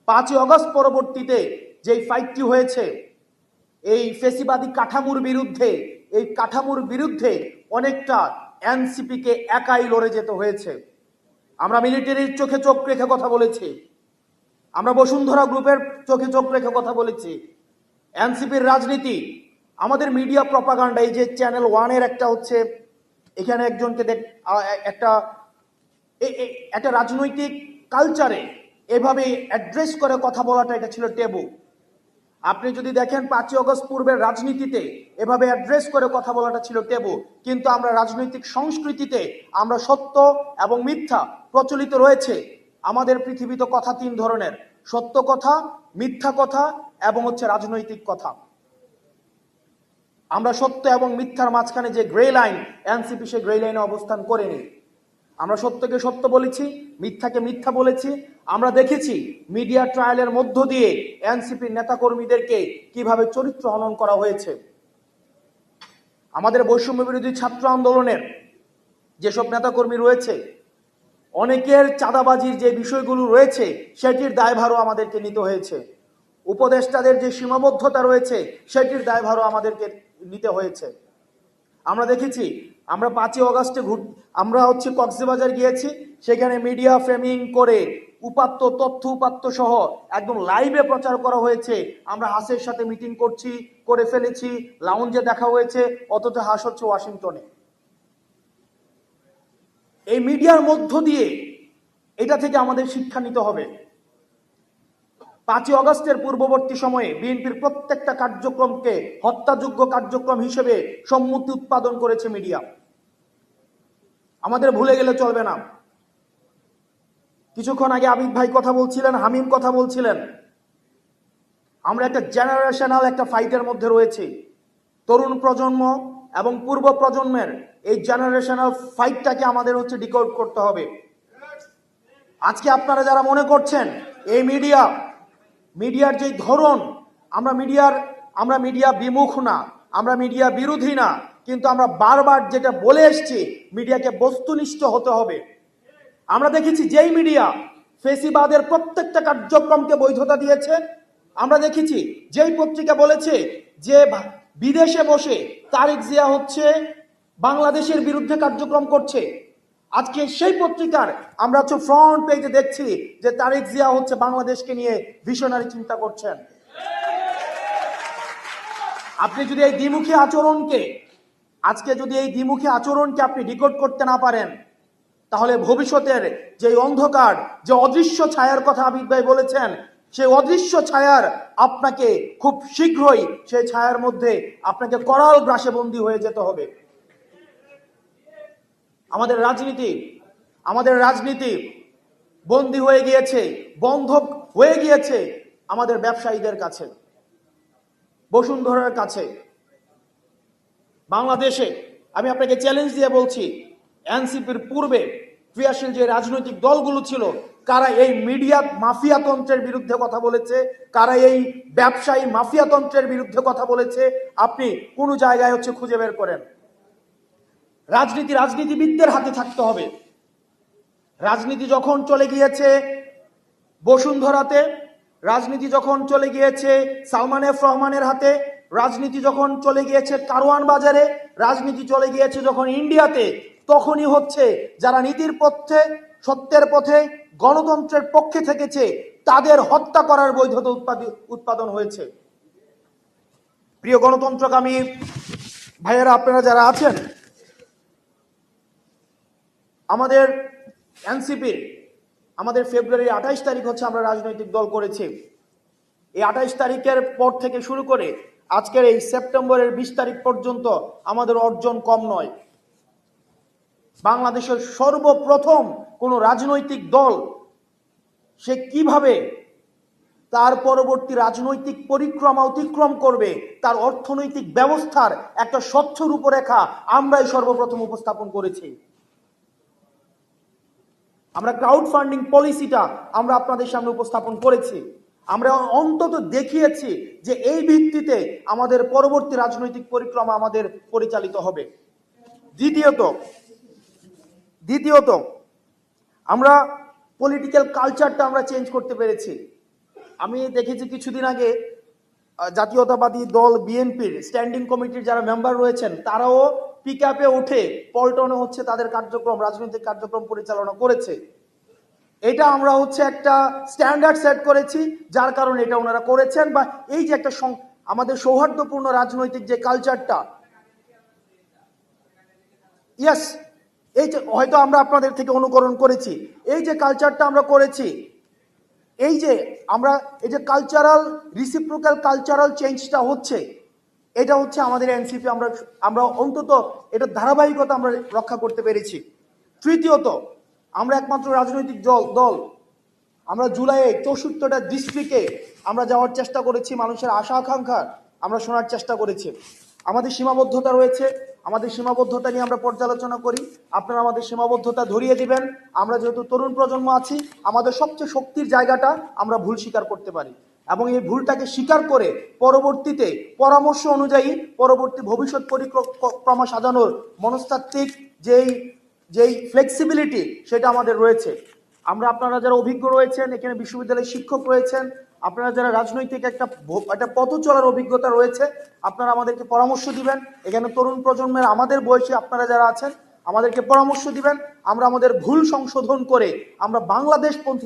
5ই August পরবর্তীতে যেই ফাইটটি হয়েছে এই ফেসিবাদী কাঠামোর বিরুদ্ধে, এই কাঠামোর বিরুদ্ধে অনেকটা এনসিপিকে একাই লড়ে যেতে হয়েছে। আমরা মিলিটারির চোখে চোখ রেখে কথা বলেছি, আমরা বসুন্ধরা গ্রুপের চোখে চোখ রেখে কথা বলেছি। এনসিপির রাজনীতি, আমাদের মিডিয়া প্রপাগান্ডা, এই যে চ্যানেল 1-এর একটা হচ্ছে, এখানে একজনকে একটা একটা রাজনৈতিক কালচারে এভাবে অ্যাড্রেস করে কথা বলাটা, এটা ছিল টেবু। আপনি যদি দেখেন 5ই অগস্ট পূর্বের রাজনীতিতে এভাবে অ্যাড্রেস করে কথা বলাটা ছিল টেবু, কিন্তু আমরা রাজনৈতিক সংস্কৃতিতে আমরা সত্য এবং মিথ্যা প্রচলিত রয়েছে। আমাদের পৃথিবীতে কথা 3 ধরনের: সত্য কথা, মিথ্যা কথা এবং হচ্ছে রাজনৈতিক কথা। আমরা সত্য এবং মিথ্যার মাঝখানে যে গ্রে লাইন, এনসিপি সেই গ্রে লাইনে অবস্থান করেনি। আমরা সত্যকে সত্য বলেছি, মিথ্যাকে মিথ্যা বলেছি। আমরা দেখেছি মিডিয়া ট্রায়ালের মধ্য দিয়ে এনসিপির নেতাকর্মীদেরকে কিভাবে চরিত্র হনন করা হয়েছে। আমাদের বৈষম্য বিরোধী ছাত্র আন্দোলনের যেসব নেতাকর্মী রয়েছে, অনেকের চাঁদাবাজির যে বিষয়গুলো রয়েছে সেটির দায়ভারও আমাদেরকে নিতে হয়েছে। উপদেষ্টাদের যে সীমাবদ্ধতা রয়েছে সেটির দায়ভারও আমাদেরকে নিতে হয়েছে। আমরা দেখেছি, আমরা 5ই অগস্টে আমরা হচ্ছে কক্সবাজার গিয়েছি, সেখানে মিডিয়া ফ্রেমিং করে উপাত্ত তথ্য উপাত্ত সহ একদম লাইভে প্রচার করা হয়েছে আমরা হাসের সাথে মিটিং করে ফেলেছি, লাউঞ্জে দেখা হয়েছে, অথচ হাস হচ্ছে ওয়াশিংটনে। এই মিডিয়ার মধ্য দিয়ে এটা থেকে আমাদের শিক্ষা নিতে হবে। 5ই অগস্টের পূর্ববর্তী সময়ে বিএনপির প্রত্যেকটা কার্যক্রমকে হত্যাযোগ্য কার্যক্রম হিসেবে সম্মতি উৎপাদন করেছে মিডিয়া। আমাদের ভুলে গেলে চলবে না। কিছুক্ষণ আগে আবিদ ভাই কথা বলছিলেন, হামিম কথা বলছিলেন, আমরা একটা জেনারেশনাল একটা ফাইটের মধ্যে রয়েছি। তরুণ প্রজন্ম এবং পূর্ব প্রজন্মের এই জেনারেশনাল ফাইটটাকে আমাদের হচ্ছে ডিকোড করতে হবে। আজকে আপনারা যারা মনে করছেন এই মিডিয়ার যে ধরন, আমরা মিডিয়া বিমুখ না, আমরা মিডিয়া বিরোধী না, কিন্তু আমরা বারবার যেটা বলে এসছি, মিডিয়াকে বস্তুনিষ্ঠ হতে হবে। আমরা দেখেছি যেই মিডিয়া ফেসিবাদের প্রত্যেকটা কার্যক্রমকে বৈধতা দিয়েছে, আমরা দেখেছি যেই পত্রিকা বলেছে যে বিদেশে বসে তারেক জিয়া হচ্ছে বাংলাদেশের বিরুদ্ধে কার্যক্রম করছে, আজকে সেই পত্রিকার আমরা হচ্ছে ফ্রন্ট পেজে দেখছি যে তারেক জিয়া হচ্ছে বাংলাদেশকে নিয়ে ভিশনারি চিন্তা করছেন। আপনি যদি এই দ্বিমুখী আচরণকে আপনি ডিকোড করতে না পারেন, তাহলে ভবিষ্যতের যে অন্ধকার, যে অদৃশ্য ছায়ার কথা আবিদ ভাই বলেছেন, সেই অদৃশ্য ছায়ার আপনাকে খুব শীঘ্রই সেই ছায়ার মধ্যে আপনাকে করাল গ্রাসে বন্দী হয়ে যেতে হবে। আমাদের রাজনীতি বন্দী হয়ে গিয়েছে, বন্ধক হয়ে গিয়েছে আমাদের ব্যবসায়ীদের কাছে, বসুন্ধরার কাছে। বাংলাদেশে আমি আপনাকে চ্যালেঞ্জ দিয়ে বলছি, এনসিপির পূর্বে ক্রিয়াশীল যে রাজনৈতিক দলগুলো ছিল, কারা এই মিডিয়া মাফিয়াতন্ত্রের বিরুদ্ধে কথা বলেছে, কারা এই ব্যবসায়ী মাফিয়াতন্ত্রের বিরুদ্ধে কথা বলেছে, আপনি কোন জায়গায় হচ্ছে খুঁজে বের করেন। রাজনীতিবিদদের হাতে থাকতে হবে। রাজনীতি যখন চলে গিয়েছে বসুন্ধরাতে, রাজনীতি যখন চলে গিয়েছে সালমান এফ রহমানের হাতে, রাজনীতি যখন চলে গিয়েছে কারওয়ান বাজারে, রাজনীতি চলে গিয়েছে যখন ইন্ডিয়াতে, তখনই হচ্ছে যারা নীতির পথে, সত্যের পথে, গণতন্ত্রের পক্ষে থেকেছে তাদের হত্যা করার বৈধতা উৎপাদন হয়েছে। প্রিয় গণতন্ত্রকামী ভাইয়েরা, আপনারা যারা আছেন, আমাদের এনসিপির আমাদের ফেব্রুয়ারি 28 তারিখ হচ্ছে আমরা রাজনৈতিক দল করেছি। এই 28 তারিখের পর থেকে শুরু করে আজকের এই সেপ্টেম্বরের 20 তারিখ পর্যন্ত আমাদের অর্জন কম নয়। বাংলাদেশের সর্বপ্রথম কোন রাজনৈতিক দল সে কিভাবে তার পরবর্তী রাজনৈতিক পরিক্রমা অতিক্রম করবে, তার অর্থনৈতিক ব্যবস্থার একটা স্বচ্ছ রূপরেখা আমরাই সর্বপ্রথম উপস্থাপন করেছি। আমরা ক্রাউড ফান্ডিং পলিসিটা আমরা আপনাদের সামনে উপস্থাপন করেছি। আমরা অন্তত দেখিয়েছি যে এই ভিত্তিতে আমাদের পরবর্তী রাজনৈতিক পরিক্রমা আমাদের পরিচালিত হবে। দ্বিতীয়ত আমরা পলিটিক্যাল কালচারটা আমরা চেঞ্জ করতে পেরেছি। আমি দেখেছি কিছুদিন আগে জাতীয়তাবাদী দল বিএনপির স্ট্যান্ডিং কমিটির যারা মেম্বার রয়েছেন তারাও পিক আপে উঠে পল্টনে হচ্ছে তাদের কার্যক্রম, রাজনৈতিক কার্যক্রম পরিচালনা করেছে। এটা আমরা হচ্ছে একটা স্ট্যান্ডার্ড সেট করেছি, যার কারণে এটা ওনারা করেছেন। বা এই যে একটা আমাদের সৌহার্দ্যপূর্ণ রাজনৈতিক যে কালচারটা, ইয়েস, এই যে হয়তো আমরা আপনাদের থেকে অনুকরণ করেছি, এই যে কালচারটা আমরা করেছি, এই যে আমরা এই যে কালচারাল রিসিপ্রোকাল কালচারাল চেঞ্জটা হচ্ছে, এটা হচ্ছে আমাদের এনসিপি। আমরা অন্তত এটা ধারাবাহিকতা আমরা রক্ষা করতে পেরেছি। তৃতীয়ত, আমরা একমাত্র রাজনৈতিক দল আমরা জুলাইয়ে 64টা ডিস্ট্রিক্টে আমরা যাওয়ার চেষ্টা করেছি, মানুষের আশা আকাঙ্ক্ষা আমরা শোনার চেষ্টা করেছি। আমাদের সীমাবদ্ধতা রয়েছে, আমাদের সীমাবদ্ধতা নিয়ে আমরা পর্যালোচনা করি, আপনারা আমাদের সীমাবদ্ধতা ধরিয়ে দিবেন। আমরা যেহেতু তরুণ প্রজন্ম আছি, আমাদের সবচেয়ে শক্তির জায়গাটা আমরা ভুল স্বীকার করতে পারি, এবং এই ভুলটাকে স্বীকার করে পরবর্তীতে পরামর্শ অনুযায়ী পরবর্তী ভবিষ্যৎ পরিক্রমা সাজানোর মনস্তাত্ত্বিক যেই ফ্লেক্সিবিলিটি সেটা আমাদের রয়েছে। আপনারা যারা অভিজ্ঞ রয়েছেন, এখানে বিশ্ববিদ্যালয়ের শিক্ষক রয়েছেন, আপনারা যারা রাজনৈতিক একটা পথ চলার অভিজ্ঞতা রয়েছে, আপনারা আমাদেরকে পরামর্শ দিবেন। এখানে তরুণ প্রজন্মের আমাদের বয়সী আপনারা যারা আছেন, আমাদেরকে পরামর্শ দিবেন। আমরা আমাদের ভুল সংশোধন করে আমরা বাংলাদেশপন্থী